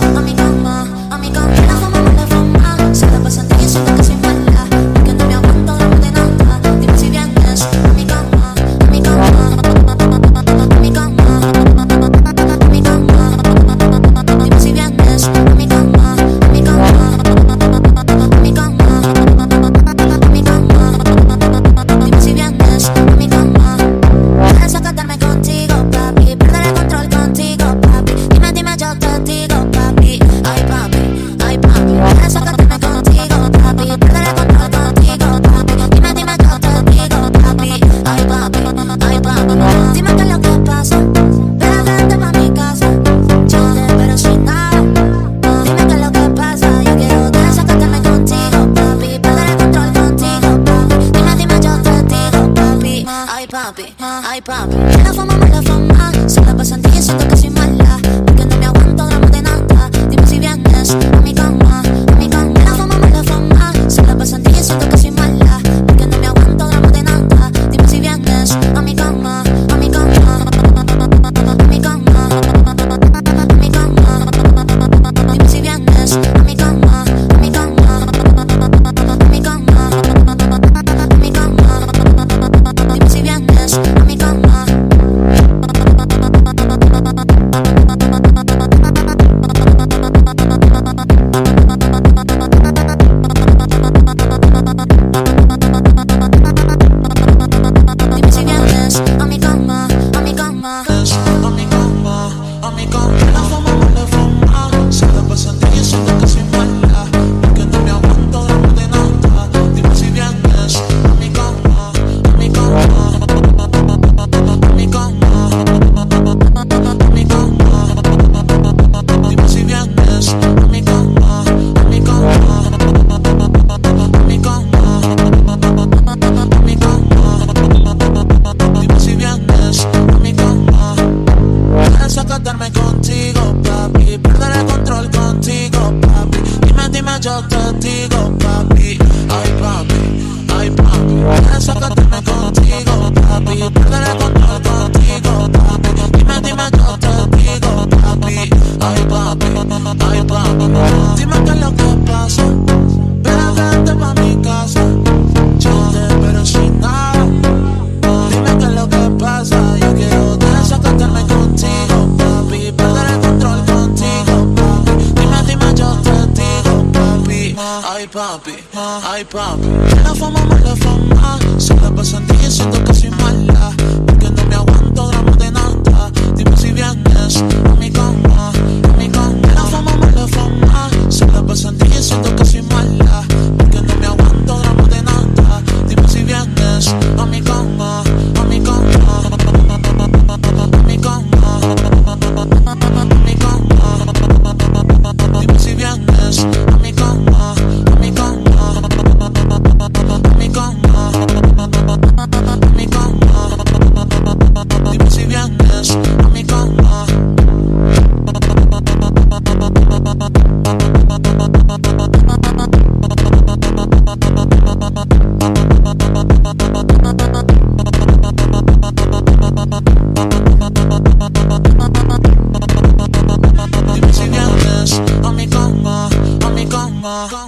a mi cama, a mi cama. La fama, mala fama, se la pasan diciendo que soy mala, porque no me aguanto gramo de nada. Dime si vienes a mi cama, a mi cama, a mi cama, a mi cama. Dime si vienes a mi cama, a mi cama, a mi cama, a mi cama. Dime si vienes a mi cama. Puedes acatarme contigo, papi, perder el control contigo, papi. Dime, yo te digo, papi. Ay, papi, ay, papi. Puedes acatarme contigo, papi, perder el control contigo, papi. Dime, yo te digo, papi. Ay, papi, ay, papi. Dime qué es lo que pasa, pero vente pa' mi casa. Yo te espero sin nada. Dime qué es lo que pasa, yo quiero desacatarme contigo, papi, perder el control contigo, papi. Dime, yo te digo, papi. Ay, papi, ay, papi. La fama, se la pasan diciendo que soy mala, porque no me aguanto gramo de nada. Dime si vienes a mi cama, a mi cama. La fama, se la pasan diciendo que soy mala, porque no me aguanto gramo de nada. Dime si vienes a mi cama, a mi cama, a mi cama, a mi cama. Dime si vienes a mi cama, a mi cama, a mi cama, a mi cama. Dime si vienes a mi cama. Dime si vienes a mi cama, a mi cama. A mi cama, a mi cama. La fama, se la pasan diciendo que soy mala, porque no me aguanto gramo de nada. Dime si vienes a mi cama, a mi cama, a mi cama, a mi cama. Dime si vienes a mi cama, a mi cama, a mi cama, a mi cama. Dime si vienes a mi cama. Puedes acatarme contigo, papi, perder el control contigo, papi. Dime, yo te digo, papi. Ay, papi, ay, papi. Puedes acatarme contigo, papi, perder el control contigo, papi. Dime, yo te digo, papi. Ay, papi, ay, papi. Dime qué es lo que pasa, pero vente pa' mi casa. Yo te espero sin nada. Dime qué es lo que pasa, yo quiero desacatarme contigo, papi, perder el control contigo, papi. Dime, yo te digo, papi. Ay, papi, ay, papi. La fama, se la pasan diciendo que soy mala, porque no me aguanto gramo de nada. Dime si vienes a mi cama, a mi cama. La fama, se la pasan diciendo que soy mala, porque no me aguanto gramo de nada. Dime si vienes a mi cama, a mi cama, a mi cama, a mi cama. Dime si vienes a mi cama, a mi cama, a mi cama, a mi cama. Dime si vienes a mi cama. Dime si vienes a mi cama, a mi cama.